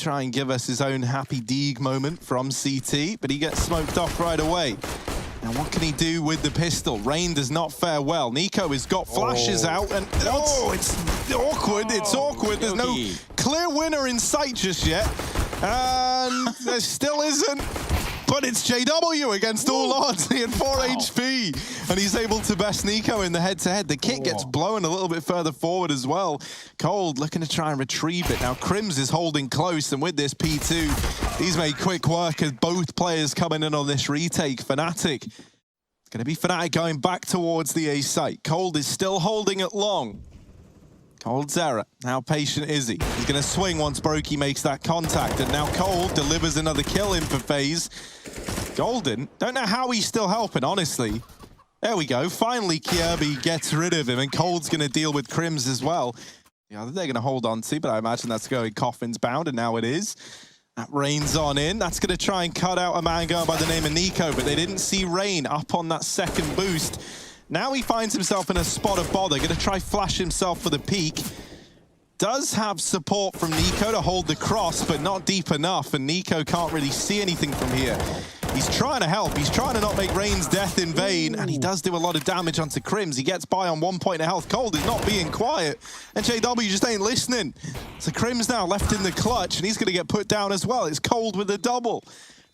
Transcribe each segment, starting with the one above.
try and give us his own happy Deeg moment from CT, but he gets smoked off right away. Now what can he do with the pistol? Rain does not fare well. Nico has got flashes out and it's awkward. It's awkward. There's no clear winner in sight just yet. And there still isn't. But it's JW against all odds. He had 4 HP, and he's able to best Nico in the head-to-head. The kit gets blown a little bit further forward as well. Cold looking to try and retrieve it. Now Crims is holding close, and with this P2, he's made quick work as both players coming in on this retake. Fnatic. It's going to be Fnatic going back towards the A site. Cold is still holding it long. Cold's error. How patient is he? He's going to swing once Brokey makes that contact, and now Cold delivers another kill in for Faze. Golden, don't know how he's still helping, honestly. There we go. Finally, Kirby gets rid of him, and Cold's going to deal with Crims as well. Yeah, they're going to hold on to, but I imagine that's going coffins bound, and now it is. That Rain's on in. That's going to try and cut out a man going by the name of Nico, but they didn't see Rain up on that second boost. Now he finds himself in a spot of bother. Going to try flash himself for the peak. Does have support from Nico to hold the cross, but not deep enough, and Nico can't really see anything from here. He's trying to help. He's trying to not make Rain's death in vain, and he does do a lot of damage onto Crims. He gets by on 1 point of health. Cold is not being quiet, and JW just ain't listening. So Crims now left in the clutch, and he's going to get put down as well. It's Cold with a double.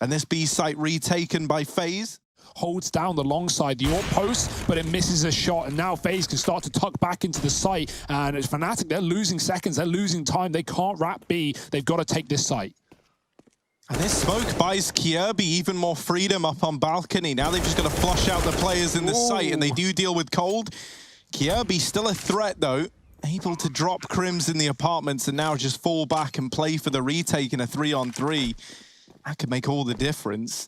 And this B site retaken by Faze. Holds down the long side, the AWP post, but it misses a shot, and now Faze can start to tuck back into the site, and it's Fnatic, they're losing seconds, they're losing time, they can't wrap B, they've got to take this site. And this smoke buys Kirby even more freedom up on balcony. Now they've just got to flush out the players in the site, and they do deal with Cold. Kirby still a threat though, able to drop Crims in the apartments and now just fall back and play for the retake in a 3-on-3. That could make all the difference.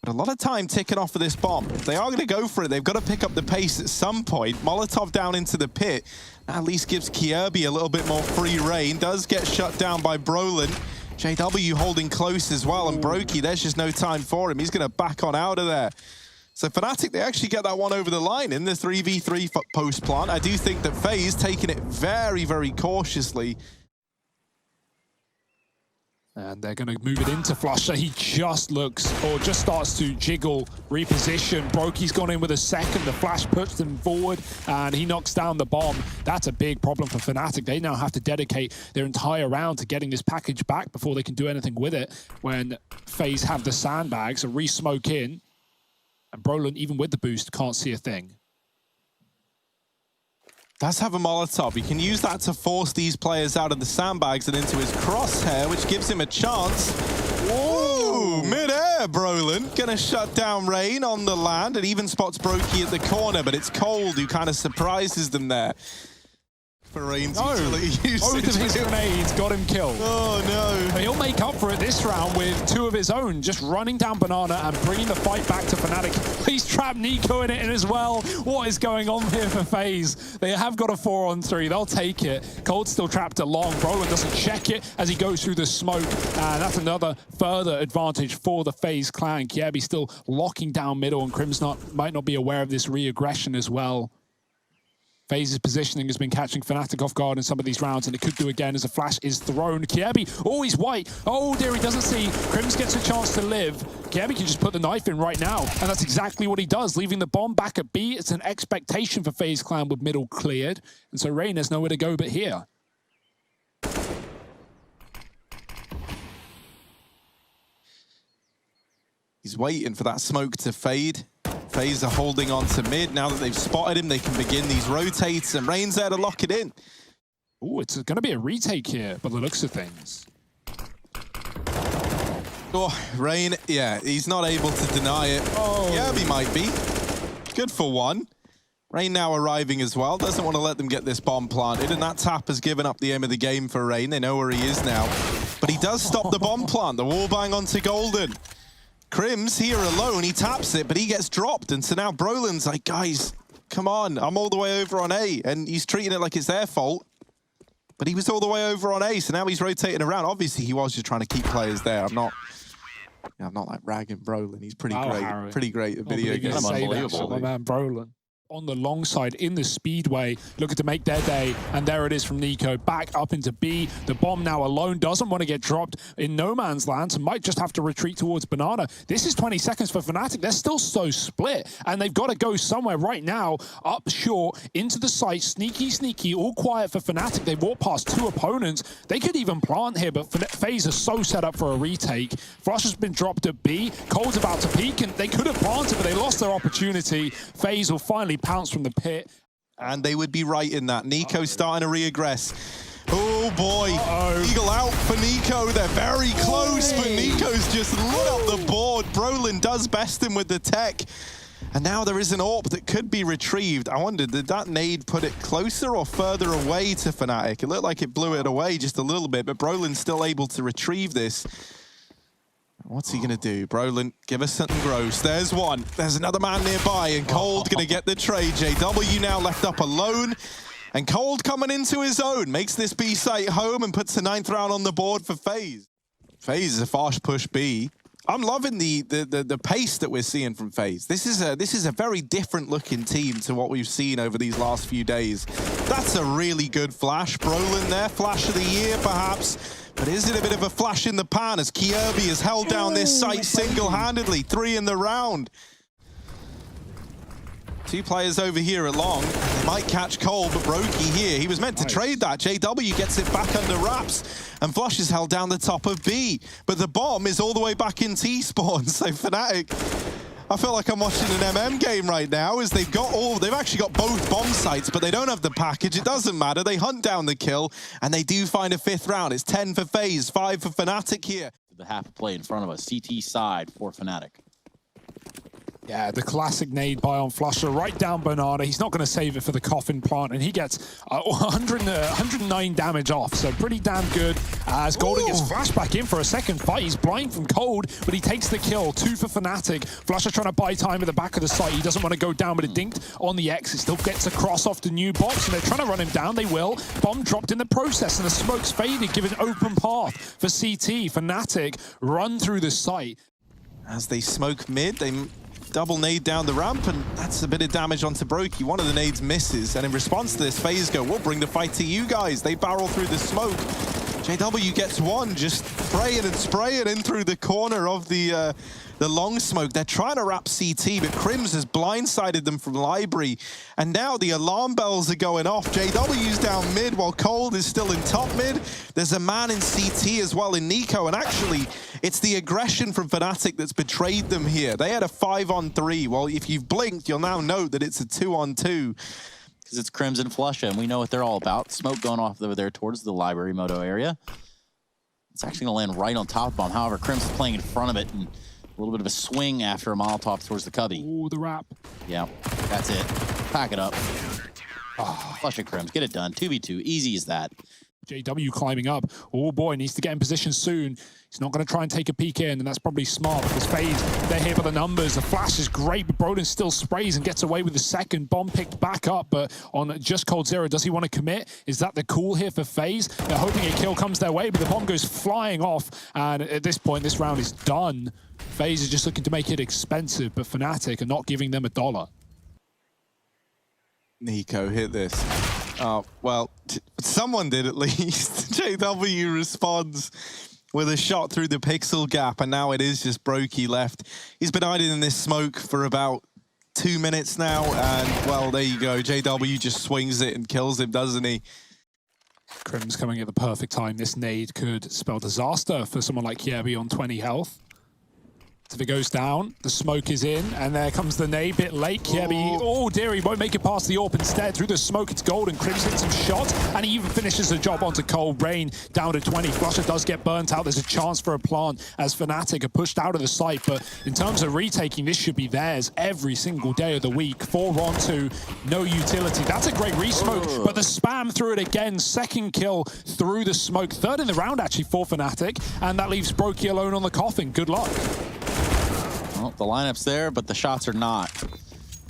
But a lot of time ticking off for this bomb. If they are going to go for it, they've got to pick up the pace at some point. Molotov down into the pit. That at least gives Kirby a little bit more free reign. Does get shut down by Brolin. JW holding close as well. And Brokey, there's just no time for him. He's going to back on out of there. So Fnatic, they actually get that one over the line in the 3v3 post plant. I do think that Faze taking it very, very cautiously. And they're going to move it into Flusher. He just looks, or just starts to jiggle, reposition. Brokey's gone in with a second. The flash puts them forward, and he knocks down the bomb. That's a big problem for Fnatic. They now have to dedicate their entire round to getting this package back before they can do anything with it. When Faze have the sandbags, a re-smoke in, and Brolin, even with the boost, can't see a thing. Does have a Molotov. He can use that to force these players out of the sandbags and into his crosshair, which gives him a chance. Ooh, mid-air, Brolin. Gonna shut down Rain on the land and even spots Brokey at the corner, but it's Cold who kind of surprises them there. For Rain's utility usage. Both of his grenades got him killed. Oh, no. But he'll make up for it this round with 2 of his own, just running down Banana and bringing the fight back to Fnatic. He's trapped Nico in it as well. What is going on here for Faze? They have got a 4-on-3. They'll take it. Cold's still trapped along. Brolin doesn't check it as he goes through the smoke. And that's another further advantage for the Faze clan. Kirby still locking down middle, and Crims might not be aware of this re-aggression as well. Faze's positioning has been catching Fnatic off guard in some of these rounds, and it could do again as a flash is thrown. Kirby, oh, he's white. Oh, dear, he doesn't see. Crims gets a chance to live. Kirby can just put the knife in right now, and that's exactly what he does, leaving the bomb back at B. It's an expectation for Faze clan with middle cleared, and so Rain has nowhere to go but here. He's waiting for that smoke to fade. Faze are holding on to mid. Now that they've spotted him, they can begin these rotates, and Rain's there to lock it in. Oh, it's going to be a retake here, by the looks of things. Oh, Rain, yeah, he's not able to deny it. Oh. Yeah, he might be. Good for one. Rain now arriving as well. Doesn't want to let them get this bomb planted, and that tap has given up the aim of the game for Rain. They know where he is now. But he does stop the bomb plant. The wall bang onto Golden. Crims here alone, he taps it, but he gets dropped. And so now Brolin's like, guys, come on, I'm all the way over on A. And he's treating it like it's their fault. But he was all the way over on A, so now he's rotating around. Obviously, he was just trying to keep players there. I'm not like ragging Brolin. He's pretty great. Harry. Pretty great at video games. Unbelievable. My man Brolin. on the long side in the speedway, looking to make their day, and there it is from NiKo, back up into B. The bomb now alone, doesn't want to get dropped in no man's land, so might just have to retreat towards Banana. This is 20 seconds for Fnatic. They're still so split, and they've got to go somewhere right now, up short, into the site, sneaky, all quiet for Fnatic. They walk past two opponents. They could even plant here, but Faze is so set up for a retake. Flush has been dropped at B. Cold's about to peek, and they could have planted, but they lost their opportunity. Faze will finally pounce from the pit. And they would be right in that. NiKo's starting to reaggress. Oh boy, Eagle out for NiKo. They're very close, but NiKo's just lit up the board. Brolin does best him with the tech. And now there is an AWP that could be retrieved. I wondered, did that nade put it closer or further away to Fnatic? It looked like it blew it away just a little bit, but Brolin's still able to retrieve this. What's he gonna do? Brolin, give us something gross. There's one. There's another man nearby, and Cold gonna get the trade. JW now left up alone, and Cold coming into his own. Makes this B site home and puts the 9th round on the board for Faze. Faze is a fast push B. I'm loving the pace that we're seeing from Faze. This is a very different looking team to what we've seen over these last few days. That's a really good flash. Brolin there, flash of the year perhaps. But is it a bit of a flash in the pan as Kierby has held down this site single-handedly? 3 in the round. 2 players over here at long. They might catch Cole, but Brokey here. He was meant to trade that. JW gets it back under wraps, and Flush is held down the top of B. But the bomb is all the way back in T-spawn, so Fnatic, I feel like I'm watching an MM game right now, as they've actually got both bomb sites, but they don't have the package. It doesn't matter. They hunt down the kill, and they do find a 5th round. It's 10 for Faze, 5 for Fnatic here. The half a play in front of us, CT side for Fnatic. Yeah, the classic nade by on Flusher, right down Banana. He's not going to save it for the coffin plant, and he gets 109 damage off, so pretty damn good. As Golden gets flashed back in for a second fight. He's blind from Cold, but he takes the kill. 2 for Fnatic. Flusher trying to buy time at the back of the site. He doesn't want to go down, but it dinked on the exit. Still gets across off the new box, and they're trying to run him down. They will. Bomb dropped in the process, and the smoke's faded, giving open path for CT. Fnatic run through the site. As they smoke mid, they double nade down the ramp, and that's a bit of damage onto Brokey. One of the nades misses, and in response to this, Faze go, we'll bring the fight to you guys. They barrel through the smoke. JW gets one, just spraying in through the corner of the long smoke. They're trying to wrap CT, but Crims has blindsided them from Library. And now the alarm bells are going off. JW's down mid while Cold is still in top mid. There's a man in CT as well in NiKo, and actually, it's the aggression from Fnatic that's betrayed them here. They had a 5-on-3. Well, if you've blinked, you'll now know that it's a 2-on-2. Because it's Crimson Flusha, and we know what they're all about. Smoke going off over there towards the Library Moto area. It's actually going to land right on top of the bomb. However, Crimson's playing in front of it, and a little bit of a swing after a Molotov towards the cubby. Ooh, the wrap. Yeah, that's it. Pack it up. Flush it, Crims. Get it done. 2v2. Easy as that. JW climbing up. Oh boy, needs to get in position soon. He's not going to try and take a peek in, and that's probably smart because Faze, they're here for the numbers. The flash is great, but Broden still sprays and gets away with the second. Bomb picked back up, but on just Cold Zero, does he want to commit? Is that the call here for Faze? They're hoping a kill comes their way, but the bomb goes flying off, and at this point, this round is done. Faze is just looking to make it expensive, but Fnatic are not giving them $1. NiKo hit this. Oh, well, someone did at least. JW responds with a shot through the pixel gap, and now it is just Brokey left. He's been hiding in this smoke for about 2 minutes now, and, well, there you go. JW just swings it and kills him, doesn't he? Crim's coming at the perfect time. This nade could spell disaster for someone like Kierby on 20 health. If it goes down, the smoke is in, and there comes the nade, bit late. Kierby, oh dear, he won't make it past the AWP instead. Through the smoke, it's Golden. Crims hits some shots, and he even finishes the job onto Cold. Rain down to 20. Flusher does get burnt out. There's a chance for a plant as Fnatic are pushed out of the site, but in terms of retaking, this should be theirs every single day of the week. 4-on-2, no utility. That's a great resmoke, but the spam through it again. Second kill through the smoke. Third in the round, actually, for Fnatic, and that leaves Brokey alone on the coffin. Good luck. Well, the lineup's there, but the shots are not.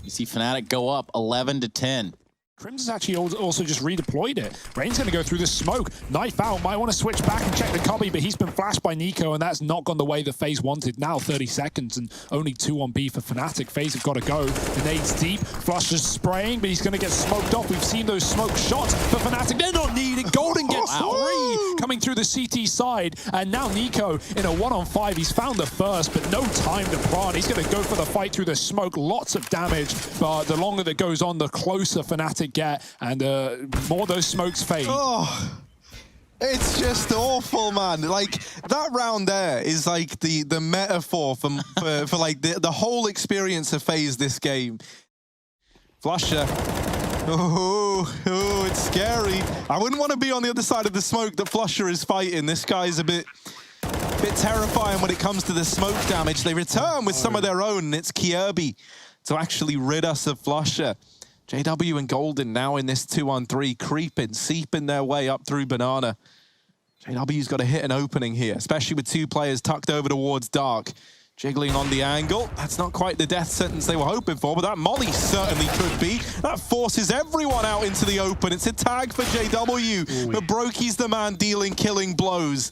You see Fnatic go up 11-10. Crim's actually also just redeployed it. Rain's going to go through the smoke. Knife out. Might want to switch back and check the cubby, but he's been flashed by Nico, and that's not gone the way the Faze wanted. Now 30 seconds and only 2 on B for Fnatic. Faze have got to go. The nade's deep. Flush is spraying, but he's going to get smoked off. We've seen those smoke shots for Fnatic. They're not needed. Golden gets 3 coming through the CT side, and now Nico in a 1-on-5. He's found the first, but no time to plant. He's going to go for the fight through the smoke. Lots of damage, but the longer that goes on, the closer Fnatic get, and more those smokes fade. Oh, it's just awful, man. Like, that round there is like the metaphor for like the whole experience of Faze this game. Flusher. Oh, it's scary. I wouldn't want to be on the other side of the smoke that Flusher is fighting. This guy's a bit terrifying when it comes to the smoke damage. They return with some of their own, and it's Kirby to actually rid us of Flusher. JW and Golden now in this 2-on-3, creeping, seeping their way up through Banana. JW's got to hit an opening here, especially with 2 players tucked over towards Dark. Jiggling on the angle. That's not quite the death sentence they were hoping for, but that molly certainly could be. That forces everyone out into the open. It's a tag for JW, but Brokey's the man dealing killing blows.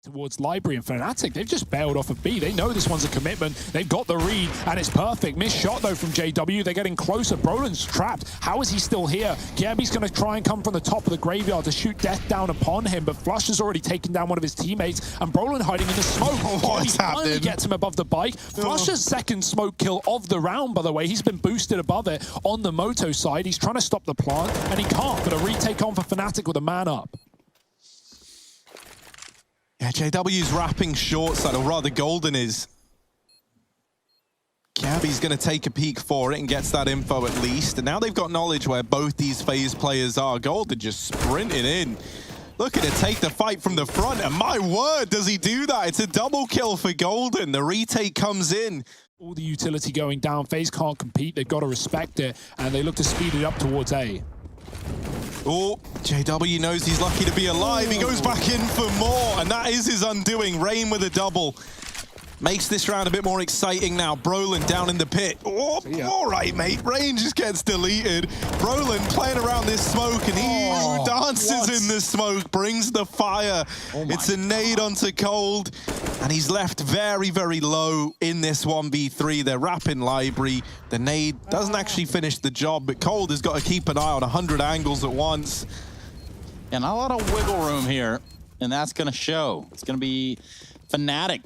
Towards Library and Fnatic, they've just bailed off of B. They know this one's a commitment. They've got the read, and it's perfect. Missed shot, though, from JW. They're getting closer. Brolin's trapped. How is he still here? Kirby's going to try and come from the top of the graveyard to shoot death down upon him, but Flush has already taken down one of his teammates, and Brolin hiding in the smoke. Kirby finally gets him above the bike. Flusher's second smoke kill of the round, by the way. He's been boosted above it on the Moto side. He's trying to stop the plant, and he can't, but a retake on for Fnatic with a man up. Yeah, JW's wrapping short side, or rather Golden is. Kirby's going to take a peek for it and gets that info at least. And now they've got knowledge where both these Faze players are. Golden just sprinting in. Look at it, take the fight from the front. And my word, does he do that? It's a double kill for Golden. The retake comes in. All the utility going down. Faze can't compete. They've got to respect it. And they look to speed it up towards A. Oh, JW knows he's lucky to be alive. He goes back in for more, and that is his undoing. Rain with a double. Makes this round a bit more exciting now. Brolin down in the pit. Oh, all right, mate. Rain just gets deleted. Brolin playing around this smoke, and he dances in the smoke, brings the fire. It's a nade onto Cold, and he's left very, very low in this 1v3. They're wrapping Library. The nade doesn't actually finish the job, but Cold has got to keep an eye on 100 angles at once. And not a lot of wiggle room here, and that's going to show. It's going to be Fnatic.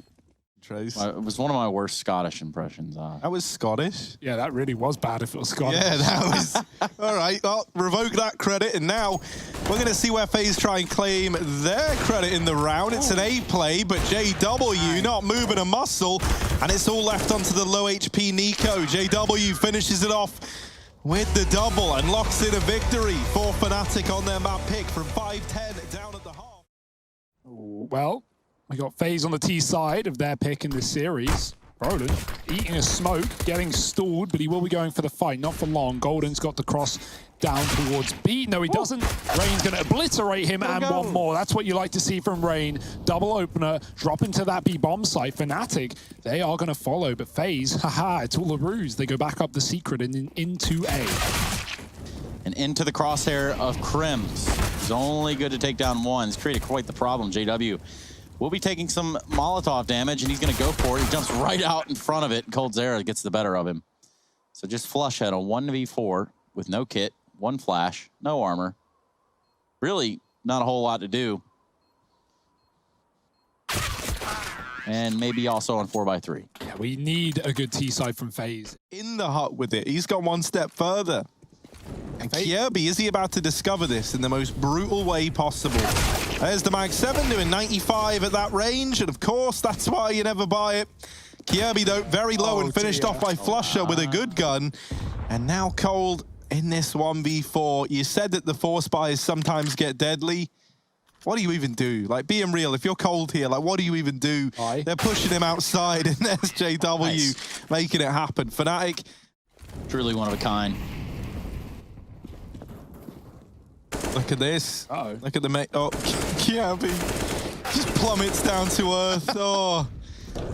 Trace. It was one of my worst Scottish impressions. That was Scottish. Yeah, that really was bad if it was Scottish. Yeah, that was... All right, well, revoke that credit, and now we're going to see where FaZe try and claim their credit in the round. It's an A play, but JW not moving a muscle, and it's all left onto the low HP Nico. JW finishes it off with the double and locks in a victory for Fnatic on their map pick from 5-10 down at the half. Well, we got Faze on the T side of their pick in this series. Brolin eating a smoke, getting stalled, but he will be going for the fight, not for long. Golden's got the cross down towards B. No, he doesn't. Rain's going to obliterate him, and one more. That's what you like to see from Rain. Double opener, drop into that B bomb site. Fnatic, they are going to follow, but Faze, haha, it's all a ruse. They go back up the secret and into A. And into the crosshair of Crims. He's only good to take down one. It's created quite the problem. JW will be taking some Molotov damage, and he's going to go for it. He jumps right out in front of it. Cold Zera gets the better of him. So just flush head on 1v4 with no kit, 1 flash, no armor. Really not a whole lot to do. And maybe also on 4x3. Yeah, we need a good T side from Faze. In the hut with it. He's gone one step further. And Kirby, is he about to discover this in the most brutal way possible? There's the Mag 7 doing 95 at that range, and of course, that's why you never buy it. Kirby, though, very low and finished off by Flusher with a good gun. And now Cold in this 1v4. You said that the force buys sometimes get deadly. What do you even do? Like, being real, if you're Cold here, like, what do you even do? They're pushing him outside, and there's JW making it happen. Fnatic. Truly one of a kind. Look at this. Look at the mate. Oh, Kirby just plummets down to earth. Oh,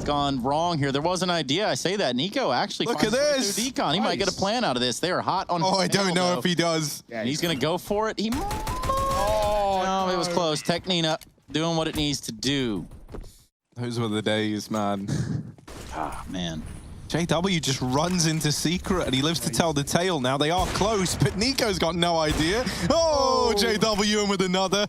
gone wrong here. There was an idea. I say that. Nico actually Look at this. Decon. He might get a plan out of this. They are hot on. Oh, I don't know if he does. Yeah, he's going to go for it. Oh, no, it was close. Technina doing what it needs to do. Those were the days, man. Ah, man. JW just runs into Secret and he lives to tell the tale. Now they are close, but Nico's got no idea. Oh, JW in with another.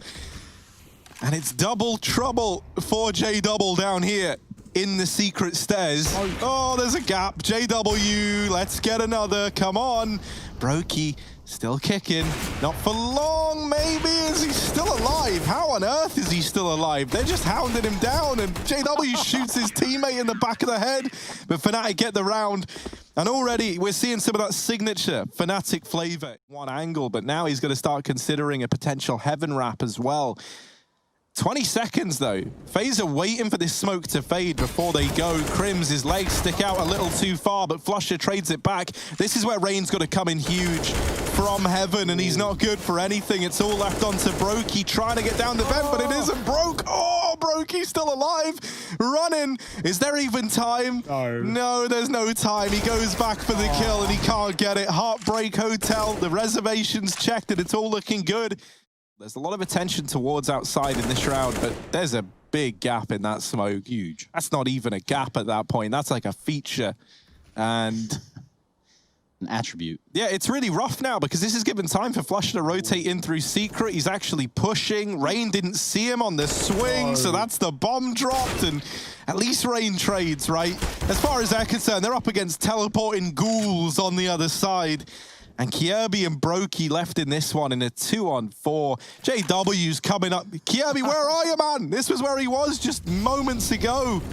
And it's double trouble for JW down here in the Secret stairs. Oh, there's a gap. JW, let's get another. Come on. Brokey still kicking. Not for long, maybe. Is he still alive? How on earth is he still alive? They're just hounding him down, and JW shoots his teammate in the back of the head. But Fnatic get the round. And already we're seeing some of that signature Fnatic flavor. One angle, but now he's going to start considering a potential heaven wrap as well. 20 seconds though. Faze are waiting for this smoke to fade before they go. Crims, his legs stick out a little too far, but Flusher trades it back. This is where Rain's got to come in huge from heaven, and he's not good for anything. It's all left onto Brokey trying to get down the vent, but it isn't Broke. Oh, Brokey's still alive. Running. Is there even time? No, there's no time. He goes back for the kill and he can't get it. Heartbreak Hotel, the reservations checked and it's all looking good. There's a lot of attention towards outside in this round, but there's a big gap in that smoke. Huge. That's not even a gap at that point. That's like a feature. And an attribute. Yeah, it's really rough now because this is given time for Flusher to rotate in through Secret. He's actually pushing. Rain didn't see him on the swing, so that's the bomb dropped, and at least Rain trades, right? As far as they're concerned, they're up against teleporting ghouls on the other side. And Kjaerbye and Brokey left in this one in a 2-on-4. JW's coming up. Kjaerbye, where are you, man? This was where he was just moments ago.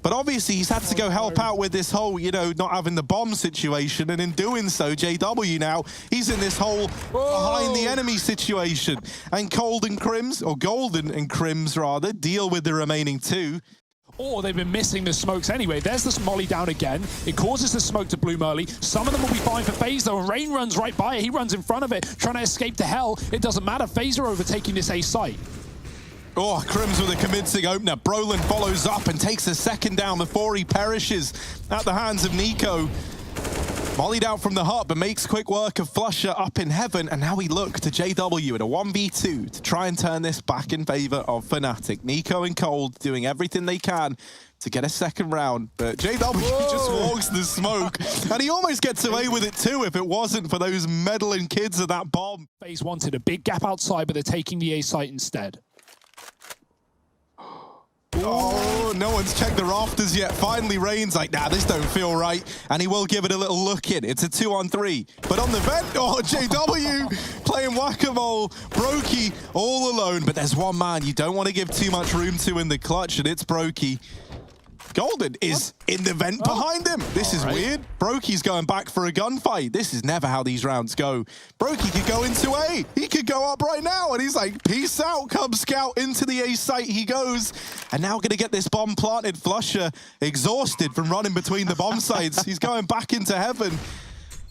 But obviously, he's had to go help out with this whole, you know, not having the bomb situation. And in doing so, JW now, he's in this whole behind the enemy situation. And Golden and Crims, rather, deal with the remaining two. Or they've been missing the smokes anyway. There's the Molly down again. It causes the smoke to bloom early. Some of them will be fine for Faze though, and Rain runs right by it. He runs in front of it, trying to escape to hell. It doesn't matter. Faze are overtaking this A site. Oh, Crims with a convincing opener. Brolin follows up and takes a second down before he perishes at the hands of Nico. Mollied out from the hut, but makes quick work of Flusher up in heaven, and now we look to JW in a 1v2 to try and turn this back in favor of Fnatic. Nico and Cold doing everything they can to get a second round, but JW just walks the smoke, and he almost gets away with it too if it wasn't for those meddling kids of that bomb. Faze wanted a big gap outside, but they're taking the A site instead. Oh, no one's checked the rafters yet. Finally, Rain's like, nah, this don't feel right. And he will give it a little look in. It's a 2-on-3. But on the vent, oh, JW playing whack-a-mole. Brokey all alone. But there's one man you don't want to give too much room to in the clutch, and it's Brokey. Golden is in the vent behind him. This is weird. Brokey's going back for a gunfight. This is never how these rounds go. Brokey could go into A. He could go up right now. And he's like, peace out, Cub Scout. Into the A site he goes. And now going to get this bomb planted. Flusher exhausted from running between the bomb sites. He's going back into heaven.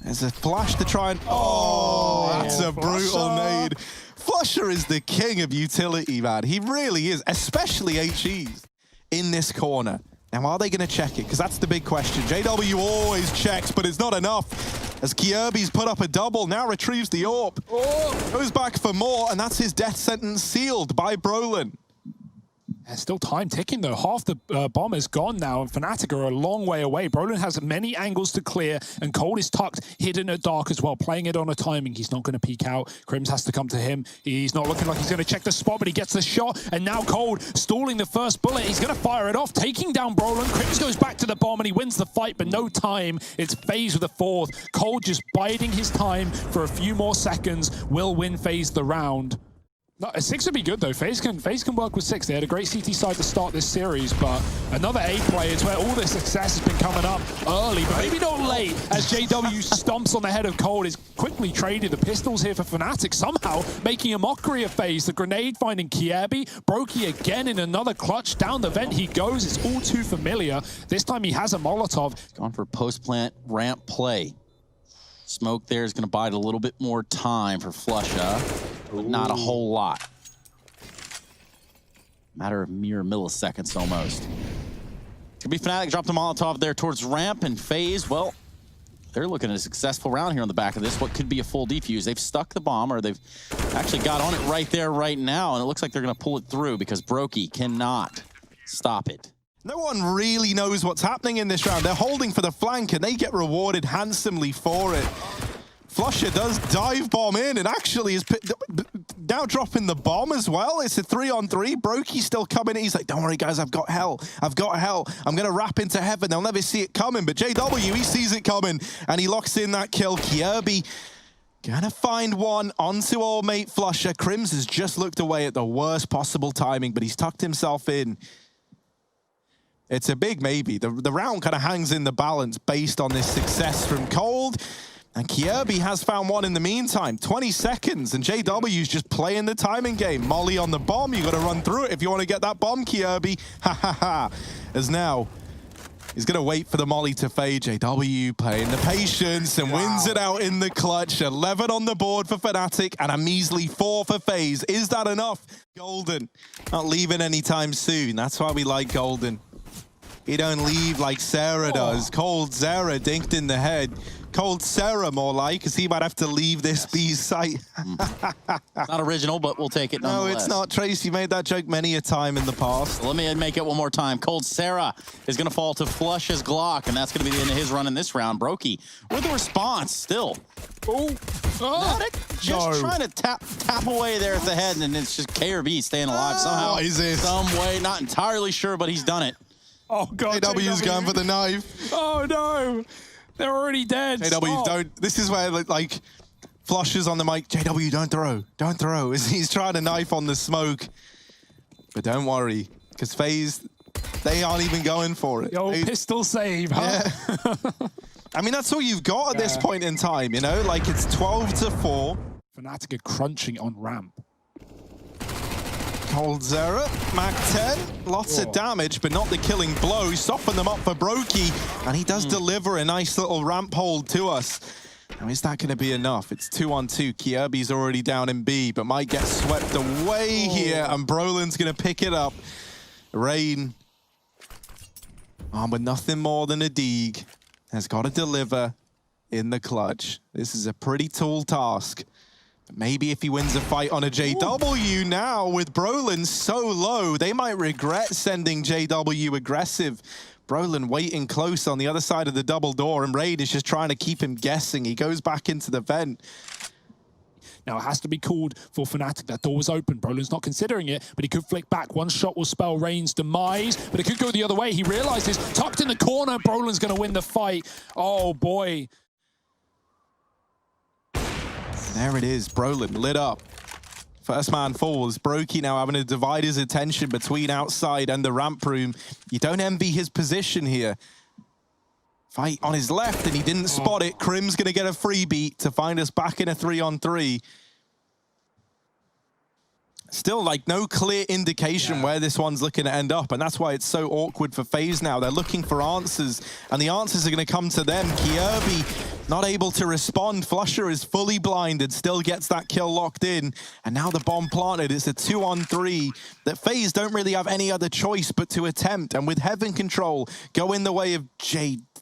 There's a flash to try and... Oh, that's a brutal nade. Flusher is the king of utility, man. He really is, especially HEs in this corner. Now, are they going to check it? Because that's the big question. JW always checks, but it's not enough. As Kjaerbye's put up a double, now retrieves the AWP. Goes back for more, and that's his death sentence sealed by Brolin. There's still time ticking though. Half the bomb is gone now, and Fnatic are a long way away. Brolin has many angles to clear, and Cold is tucked, hidden at dark as well, playing it on a timing. He's not going to peek out. Crims has to come to him. He's not looking like he's going to check the spot, but he gets the shot, and now Cold stalling the first bullet. He's going to fire it off, taking down Brolin. Crims goes back to the bomb, and he wins the fight, but no time. It's Faze with the fourth. Cold just biding his time for a few more seconds. Will win Faze the round. No, a 6 would be good though. Faze can work with 6. They had a great CT side to start this series, but another A play is where all the success has been coming up early, but maybe not late, as JW stomps on the head of Cold. Is quickly traded the pistols here for Fnatic, somehow making a mockery of Faze. The grenade finding Kjaerbye. Brokey again in another clutch. Down the vent he goes. It's all too familiar. This time he has a Molotov. Gone for post-plant ramp play. Smoke there is going to bide a little bit more time for Flusher, but not a whole lot. Matter of mere milliseconds almost. Could be Fnatic dropped a Molotov there towards ramp, and Faze, well, they're looking at a successful round here on the back of this. What could be a full defuse. They've stuck the bomb, or they've actually got on it right there, right now, and it looks like they're going to pull it through because Brokey cannot stop it. No one really knows what's happening in this round. They're holding for the flank, and they get rewarded handsomely for it. Flusher does dive bomb in, and actually is now dropping the bomb as well. It's a 3-on-3. Brokey still coming in. He's like, don't worry, guys, I've got hell. I've got hell. I'm going to wrap into heaven. They'll never see it coming. But JW, he sees it coming, and he locks in that kill. Kirby gonna find one onto old mate Flusher. Crims has just looked away at the worst possible timing, but he's tucked himself in. It's a big maybe. The round kind of hangs in the balance based on this success from Cold. And Kirby has found one in the meantime. 20 seconds, and JW's just playing the timing game. Molly on the bomb, you got to run through it if you want to get that bomb, Kirby. Ha ha ha. As now, he's going to wait for the Molly to fade. JW playing the patience and wins it out in the clutch. 11 on the board for Fnatic and a measly 4 for Faze. Is that enough? Golden, not leaving anytime soon. That's why we like Golden. He don't leave like Sarah does. Cold Zera dinked in the head. Cold Sarah, more like, because he might have to leave this B's site. Not original, but we'll take it nonetheless. No, it's not. Trace, you made that joke many a time in the past. Let me make it one more time. Cold Sarah is going to fall to Flush's Glock, and that's going to be the end of his run in this round. Brokey with the response still. Just trying to tap away there at the head, and it's just KRB staying alive somehow. Some way, not entirely sure, but he's done it. Oh, God. JW's going for the knife. Oh, no. They're already dead. JW, don't. This is where, like, Flusher's on the mic. JW, don't throw. Don't throw. As he's trying to knife on the smoke. But don't worry, because Faze, they aren't even going for it. Yo, pistol save, huh? Yeah. I mean, that's all you've got at this point in time, you know? Like, it's 12-4. Fnatic are crunching on ramp. Cold Zera, Mac 10, lots of damage, but not the killing blow. Soften them up for Brokey, and he does deliver a nice little ramp hold to us. Now, is that going to be enough? It's 2-on-2. Kirby's already down in B, but might get swept away here, and Brolin's going to pick it up. Rain, armed with nothing more than a Deeg, has got to deliver in the clutch. This is a pretty tall task. Maybe if he wins a fight on a JW now with Brolin so low, they might regret sending JW aggressive. Brolin waiting close on the other side of the double door, and Raid is just trying to keep him guessing. He goes back into the vent. Now, it has to be called for Fnatic. That door was open. Brolin's not considering it, but he could flick back. One shot will spell Rain's demise, but it could go the other way. He realizes, tucked in the corner, Brolin's going to win the fight. Oh, boy. There it is, Brolin lit up. First man falls. Brokey now having to divide his attention between outside and the ramp room. You don't envy his position here. Fight on his left, and he didn't spot it. Crim's going to get a free beat to find us back in a 3-on-3. Still, like, no clear indication where this one's looking to end up, and that's why it's so awkward for Faze now. They're looking for answers, and the answers are going to come to them. Kirby not able to respond. Flusher is fully blinded, still gets that kill locked in, and now the bomb planted. It's a 2-on-3 that Faze don't really have any other choice but to attempt, and with Heaven Control go in the way of JW,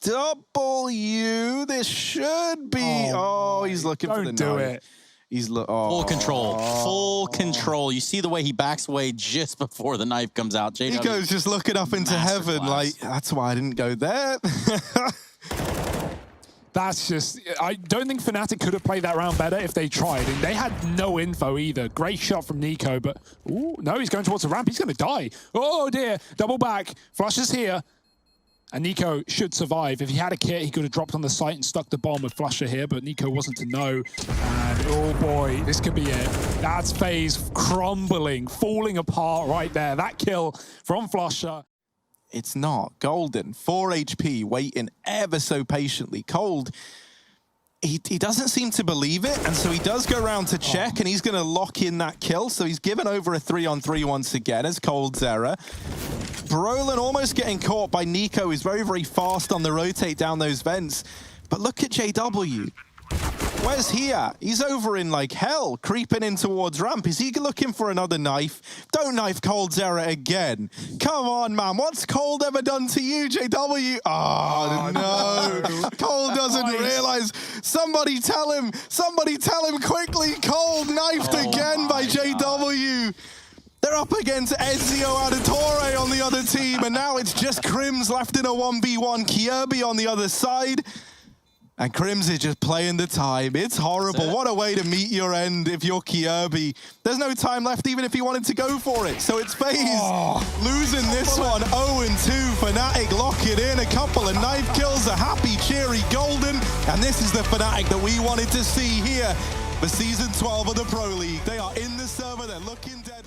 this should be... Oh, he's looking for the knife. Don't do it. He's full control, full control. You see the way he backs away just before the knife comes out. JW, he goes just looking up into heaven like, that's why I didn't go there. That's just, I don't think Fnatic could have played that round better if they tried. And they had no info either. Great shot from Nico, but ooh, no, he's going towards the ramp. He's going to die. Oh dear, double back. Flush is here. And Nico should survive. If he had a kit, he could have dropped on the site and stuck the bomb with Flusher here, but Nico wasn't to know. And oh boy, this could be it. That's Faze crumbling, falling apart right there. That kill from Flusher. It's not. Golden, 4 HP, waiting ever so patiently. Cold, he doesn't seem to believe it, and so he does go around to check, and he's going to lock in that kill. So he's given over a 3-on-3 once again as Cold Zera. Brolin almost getting caught by Nico, who's very, very fast on the rotate down those vents. But look at JW. Where's he at? He's over in like hell, creeping in towards ramp. Is he looking for another knife? Don't knife Cold's error again. Come on, man. What's Cold ever done to you, JW? Oh, no. Cold doesn't realize. Somebody tell him. Somebody tell him quickly. Cold knifed again by JW. They're up against Ezio Auditore on the other team, and now it's just Crims left in a 1v1. Kirby on the other side. And Crims is just playing the time. It's horrible. What a way to meet your end if you're Kirby. There's no time left even if he wanted to go for it. So it's Faze losing this one. 0-2. Fnatic lock it in. A couple of knife kills. A happy, cheery Golden. And this is the Fnatic that we wanted to see here for Season 12 of the Pro League. They are in the server. They're looking dead.